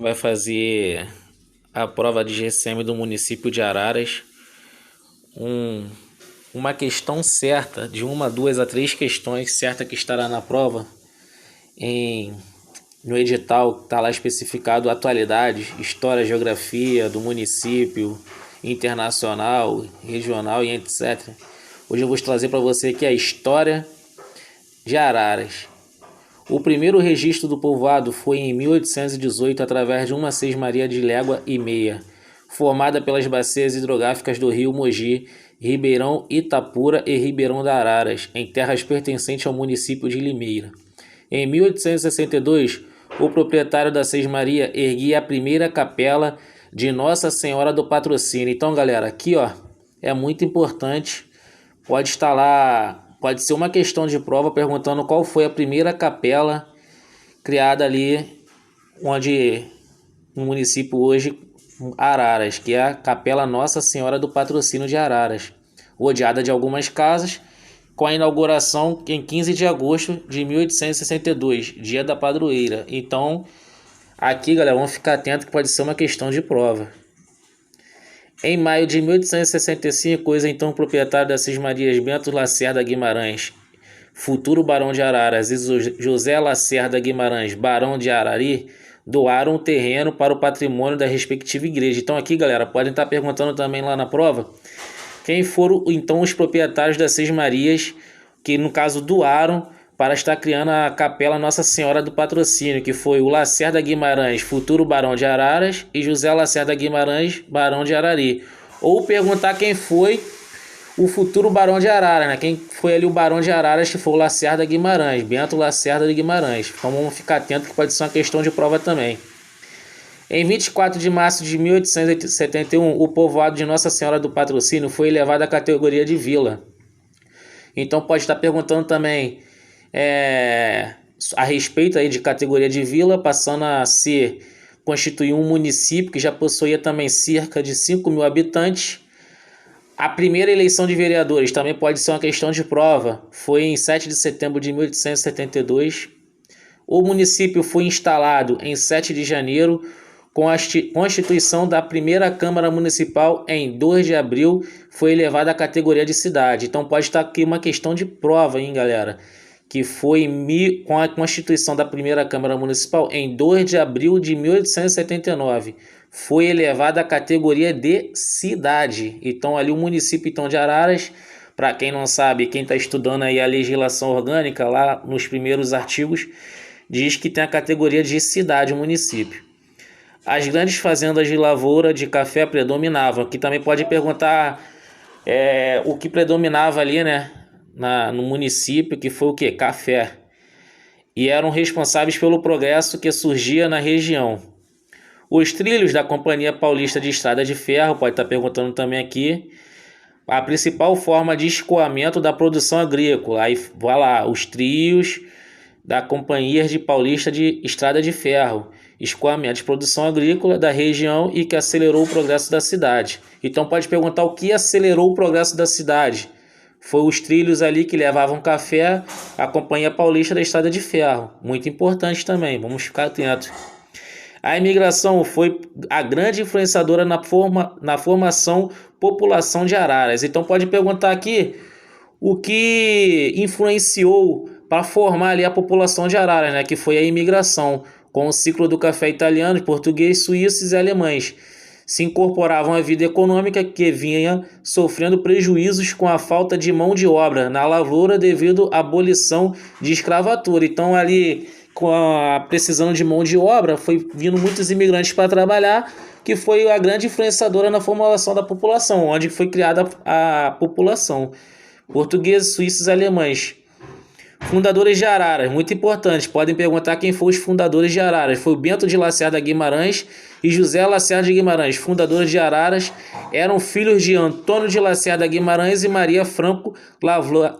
Vai fazer a prova de GCM do município de Araras. Um, uma questão certa, de uma, duas a três questões certa que estará na prova. No edital está lá especificado atualidades, história, geografia do município, internacional, regional e etc. Hoje eu vou trazer para você aqui a história de Araras. O primeiro registro do povoado foi em 1818 através de uma sesmaria de légua e meia, formada pelas bacias hidrográficas do rio Mogi, Ribeirão Itapura e Ribeirão da Araras, em terras pertencentes ao município de Limeira. Em 1862, o proprietário da sesmaria erguia a primeira capela de Nossa Senhora do Patrocínio. Então, galera, aqui ó, é muito importante. Pode estar lá, pode ser uma questão de prova perguntando qual foi a primeira capela criada ali onde no município hoje Araras, que é a Capela Nossa Senhora do Patrocínio de Araras, rodeada de algumas casas, com a inauguração em 15 de agosto de 1862, dia da padroeira. Então, aqui, galera, vamos ficar atento que pode ser uma questão de prova. Em maio de 1865, o então proprietário das Cismarias Bento Lacerda Guimarães, futuro barão de Araras, e José Lacerda Guimarães, barão de Arari, doaram o terreno para o patrimônio da respectiva igreja. Então aqui, galera, podem estar perguntando também lá na prova quem foram então os proprietários das Cismarias, que no caso doaram para estar criando a Capela Nossa Senhora do Patrocínio, que foi o Lacerda Guimarães, futuro barão de Araras, e José Lacerda Guimarães, barão de Arari. Ou perguntar quem foi o futuro barão de Araras, né? Quem foi ali o barão de Araras, que foi o Lacerda Guimarães, Bento Lacerda de Guimarães. Então vamos ficar atento que pode ser uma questão de prova também. Em 24 de março de 1871, o povoado de Nossa Senhora do Patrocínio foi elevado à categoria de vila. Então pode estar perguntando também a respeito aí de categoria de vila, passando a constituir um município que já possuía também cerca de 5 mil habitantes. A primeira eleição de vereadores também pode ser uma questão de prova. Foi em 7 de setembro de 1872. O município foi instalado em 7 de janeiro, com a constituição da primeira Câmara Municipal em 2 de abril, foi elevada à categoria de cidade. Então pode estar aqui uma questão de prova, hein, galera? Que foi com a constituição da primeira Câmara Municipal em 2 de abril de 1879. Foi elevada à categoria de cidade. Então ali o município então, de Araras, para quem não sabe, quem está estudando aí a legislação orgânica, lá nos primeiros artigos, diz que tem a categoria de cidade o município. As grandes fazendas de lavoura de café predominavam. Aqui também pode perguntar o que predominava ali, né, no município, que foi o que? Café. E eram responsáveis pelo progresso que surgia na região. Os trilhos da Companhia Paulista de Estrada de Ferro, pode estar perguntando também aqui, a principal forma de escoamento da produção agrícola. Aí vai lá, os trilhos da Companhia Paulista de Estrada de Ferro, escoamento de produção agrícola da região e que acelerou o progresso da cidade. Então pode perguntar o que acelerou o progresso da cidade. Foi os trilhos ali que levavam café à Companhia Paulista da Estrada de Ferro. Muito importante também, vamos ficar atentos. A imigração foi a grande influenciadora na formação população de Araras. Então pode perguntar aqui o que influenciou para formar ali a população de Araras, né? Que foi a imigração, com o ciclo do café italiano, português, suíços e alemães. Se incorporavam à vida econômica que vinha sofrendo prejuízos com a falta de mão de obra na lavoura devido à abolição de escravatura. Então ali, com a precisão de mão de obra, foi vindo muitos imigrantes para trabalhar, que foi a grande influenciadora na formulação da população, onde foi criada a população. Portugueses, suíços e alemães. Fundadores de Araras, muito importante, podem perguntar quem foram os fundadores de Araras. Foi o Bento de Lacerda Guimarães e José Lacerda de Guimarães. Fundadores de Araras eram filhos de Antônio de Lacerda Guimarães e Maria Franco,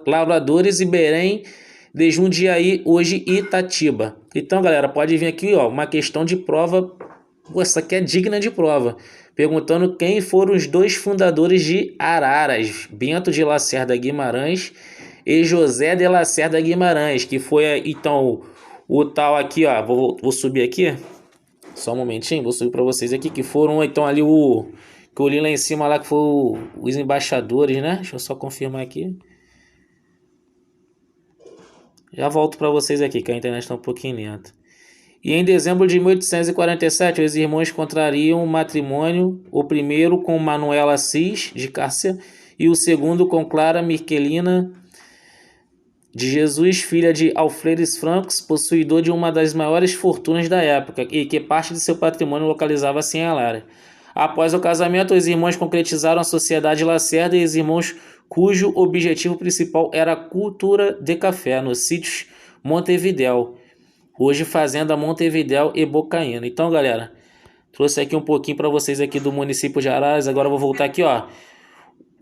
lavradores, e Belém de Jundiaí, hoje Itatiba. Então, galera, pode vir aqui uma questão de prova. Essa aqui é digna de prova. Perguntando quem foram os dois fundadores de Araras, Bento de Lacerda Guimarães e José de Lacerda Guimarães, que foi então o tal aqui, vou subir aqui, Só um momentinho, vou subir para vocês aqui, que foram então ali que eu li lá em cima lá, que foi os embaixadores, né? Deixa eu só confirmar aqui. Já volto para vocês aqui, que a internet está um pouquinho lenta. E em dezembro de 1847, os irmãos contrariam um matrimônio, o primeiro com Manuela Assis de Cássia e o segundo com Clara Mirkelina de Jesus, filha de Alferes Francos, possuidor de uma das maiores fortunas da época e que parte de seu patrimônio localizava-se em Alara. Após o casamento, os irmãos concretizaram a Sociedade Lacerda e os irmãos cujo objetivo principal era a cultura de café nos sítios Montevidéu, hoje Fazenda Montevidéu e Bocaina. Então, galera, trouxe aqui um pouquinho para vocês aqui do município de Araras. Agora eu vou voltar aqui, ó.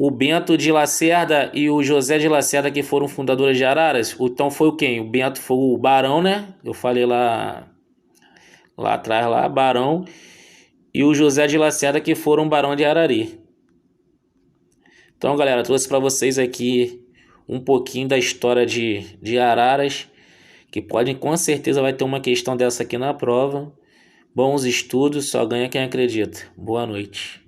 O Bento de Lacerda e o José de Lacerda, que foram fundadores de Araras. Então foi o quem? O Bento foi o barão, né? Eu falei lá atrás, lá, barão. E o José de Lacerda, que foram barão de Arari. Então, galera, trouxe para vocês aqui um pouquinho da história de Araras, que podem, com certeza vai ter uma questão dessa aqui na prova. Bons estudos, só ganha quem acredita. Boa noite.